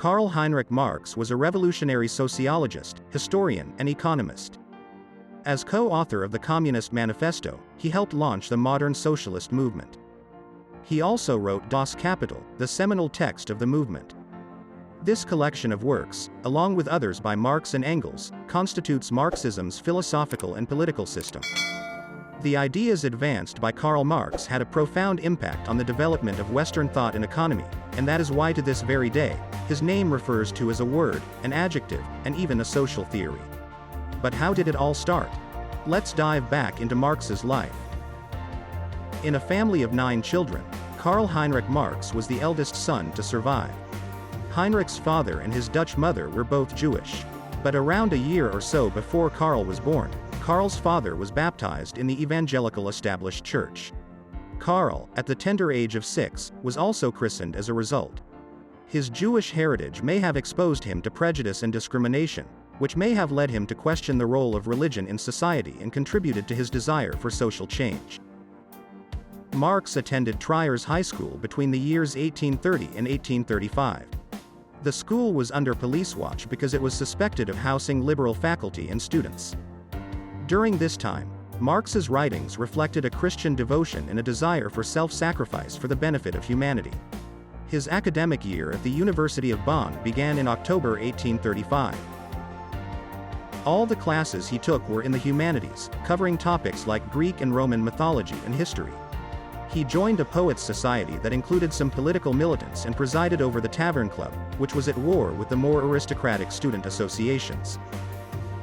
Karl Heinrich Marx was a revolutionary sociologist, historian, and economist. As co-author of the Communist Manifesto, he helped launch the modern socialist movement. He also wrote Das Kapital, the seminal text of the movement. This collection of works, along with others by Marx and Engels, constitutes Marxism's philosophical and political system. The ideas advanced by Karl Marx had a profound impact on the development of Western thought and economy, and that is why to this very day, his name refers to as a word, an adjective, and even a social theory. But how did it all start? Let's dive back into Marx's life. In a family of 9 children, Karl Heinrich Marx was the eldest son to survive. Heinrich's father and his Dutch mother were both Jewish. But around a year or so before Karl was born, Karl's father was baptized in the evangelical established church. Karl, at the tender age of 6, was also christened as a result. His Jewish heritage may have exposed him to prejudice and discrimination, which may have led him to question the role of religion in society and contributed to his desire for social change. Marx attended Trier's High School between the years 1830 and 1835. The school was under police watch because it was suspected of housing liberal faculty and students. During this time, Marx's writings reflected a Christian devotion and a desire for self-sacrifice for the benefit of humanity. His academic year at the University of Bonn began in October 1835. All the classes he took were in the humanities, covering topics like Greek and Roman mythology and history. He joined a poets' society that included some political militants and presided over the Tavern Club, which was at war with the more aristocratic student associations.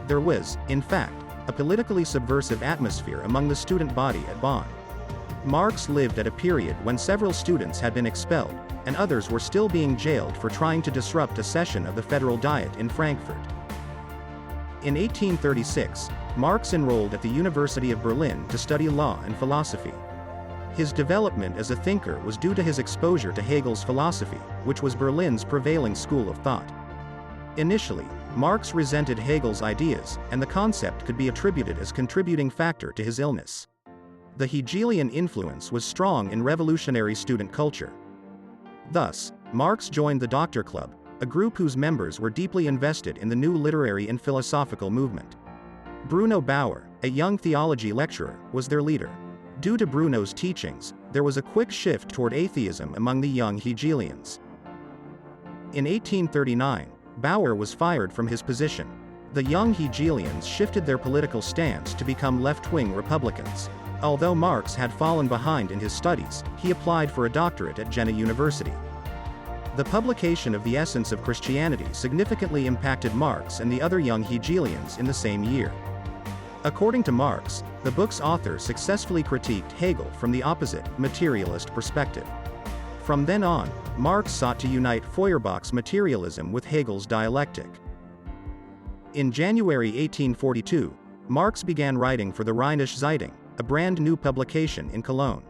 There was, in fact, a politically subversive atmosphere among the student body at Bonn. Marx lived at a period when several students had been expelled, and others were still being jailed for trying to disrupt a session of the Federal Diet in Frankfurt. In 1836, Marx enrolled at the University of Berlin to study law and philosophy. His development as a thinker was due to his exposure to Hegel's philosophy, which was Berlin's prevailing school of thought. Initially, Marx resented Hegel's ideas, and the concept could be attributed as a contributing factor to his illness. The Hegelian influence was strong in revolutionary student culture. Thus, Marx joined the Doctor Club, a group whose members were deeply invested in the new literary and philosophical movement. Bruno Bauer, a young theology lecturer, was their leader. Due to Bruno's teachings, there was a quick shift toward atheism among the young Hegelians. In 1839, Bauer was fired from his position. The young Hegelians shifted their political stance to become left-wing Republicans. Although Marx had fallen behind in his studies, he applied for a doctorate at Jena University. The publication of The Essence of Christianity significantly impacted Marx and the other young Hegelians in the same year. According to Marx, the book's author successfully critiqued Hegel from the opposite, materialist perspective. From then on, Marx sought to unite Feuerbach's materialism with Hegel's dialectic. In January 1842, Marx began writing for the Rheinische Zeitung, a brand new publication in Cologne.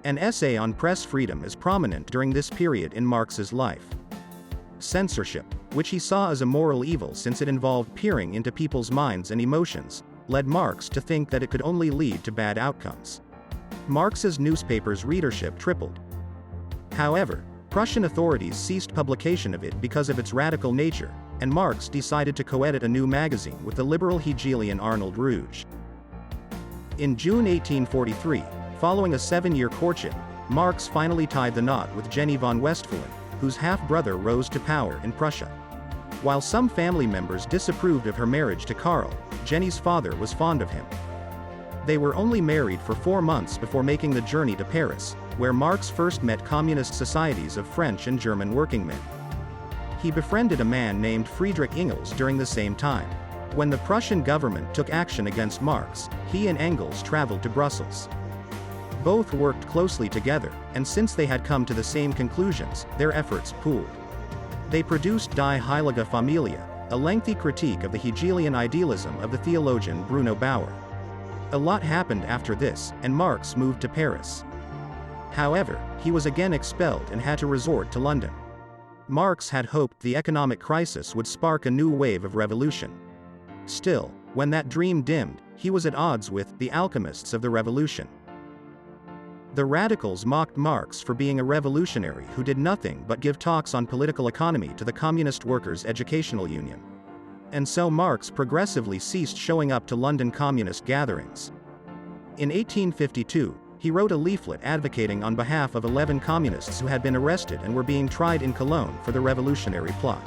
An essay on press freedom is prominent during this period in Marx's life. Censorship, which he saw as a moral evil since it involved peering into people's minds and emotions, led Marx to think that it could only lead to bad outcomes. Marx's newspaper's readership tripled. However, Prussian authorities ceased publication of it because of its radical nature, and Marx decided to co-edit a new magazine with the liberal Hegelian Arnold Ruge. In June 1843, following a 7-year courtship, Marx finally tied the knot with Jenny von Westphalen, whose half-brother rose to power in Prussia. While some family members disapproved of her marriage to Karl, Jenny's father was fond of him. They were only married for 4 months before making the journey to Paris, where Marx first met communist societies of French and German workingmen. He befriended a man named Friedrich Engels during the same time. When the Prussian government took action against Marx, he and Engels traveled to Brussels. Both worked closely together, and since they had come to the same conclusions, their efforts pooled. They produced Die Heilige Familie, a lengthy critique of the Hegelian idealism of the theologian Bruno Bauer. A lot happened after this, and Marx moved to Paris. However, he was again expelled and had to resort to London. Marx had hoped the economic crisis would spark a new wave of revolution. Still, when that dream dimmed, he was at odds with the alchemists of the revolution. The radicals mocked Marx for being a revolutionary who did nothing but give talks on political economy to the Communist Workers' Educational Union. And so Marx progressively ceased showing up to London communist gatherings. In 1852, he wrote a leaflet advocating on behalf of 11 communists who had been arrested and were being tried in Cologne for the revolutionary plot.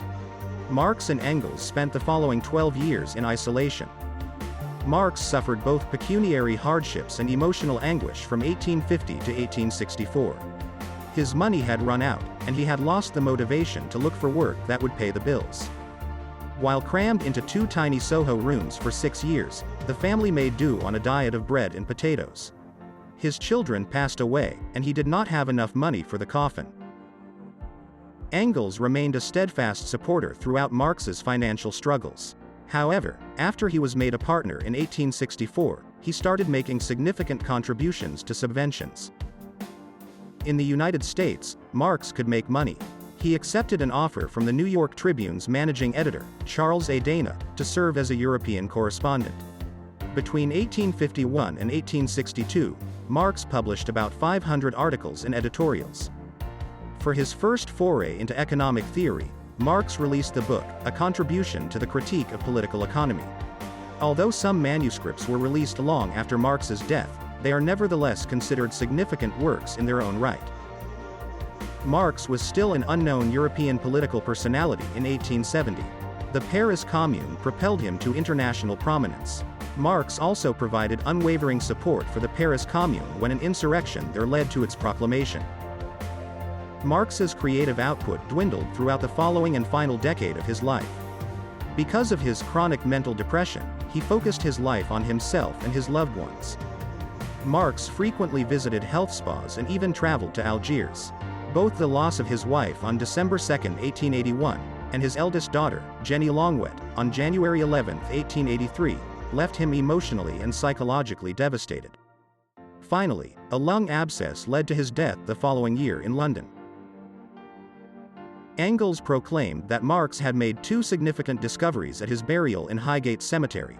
Marx and Engels spent the following 12 years in isolation. Marx suffered both pecuniary hardships and emotional anguish from 1850 to 1864. His money had run out, and he had lost the motivation to look for work that would pay the bills. While crammed into 2 tiny Soho rooms for 6 years, the family made do on a diet of bread and potatoes. His children passed away, and he did not have enough money for the coffin. Engels remained a steadfast supporter throughout Marx's financial struggles. However, after he was made a partner in 1864, he started making significant contributions to subventions. In the United States, Marx could make money. He accepted an offer from the New York Tribune's managing editor, Charles A. Dana, to serve as a European correspondent. Between 1851 and 1862, Marx published about 500 articles and editorials. For his first foray into economic theory, Marx released the book, A Contribution to the Critique of Political Economy. Although some manuscripts were released long after Marx's death, they are nevertheless considered significant works in their own right. Marx was still an unknown European political personality in 1870. The Paris Commune propelled him to international prominence. Marx also provided unwavering support for the Paris Commune when an insurrection there led to its proclamation. Marx's creative output dwindled throughout the following and final decade of his life. Because of his chronic mental depression, he focused his life on himself and his loved ones. Marx frequently visited health spas and even traveled to Algiers. Both the loss of his wife on December 2, 1881, and his eldest daughter, Jenny Longwet, on January 11, 1883, left him emotionally and psychologically devastated. Finally, a lung abscess led to his death the following year in London. Engels proclaimed that Marx had made 2 significant discoveries at his burial in Highgate Cemetery: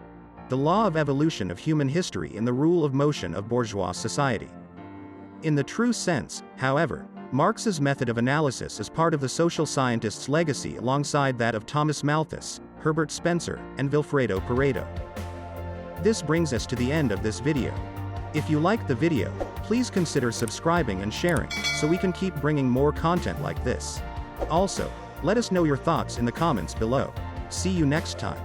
the law of evolution of human history and the rule of motion of bourgeois society. In the true sense, however, Marx's method of analysis is part of the social scientist's legacy alongside that of Thomas Malthus, Herbert Spencer, and Vilfredo Pareto. This brings us to the end of this video. If you liked the video, please consider subscribing and sharing, so we can keep bringing more content like this. Also, let us know your thoughts in the comments below. See you next time.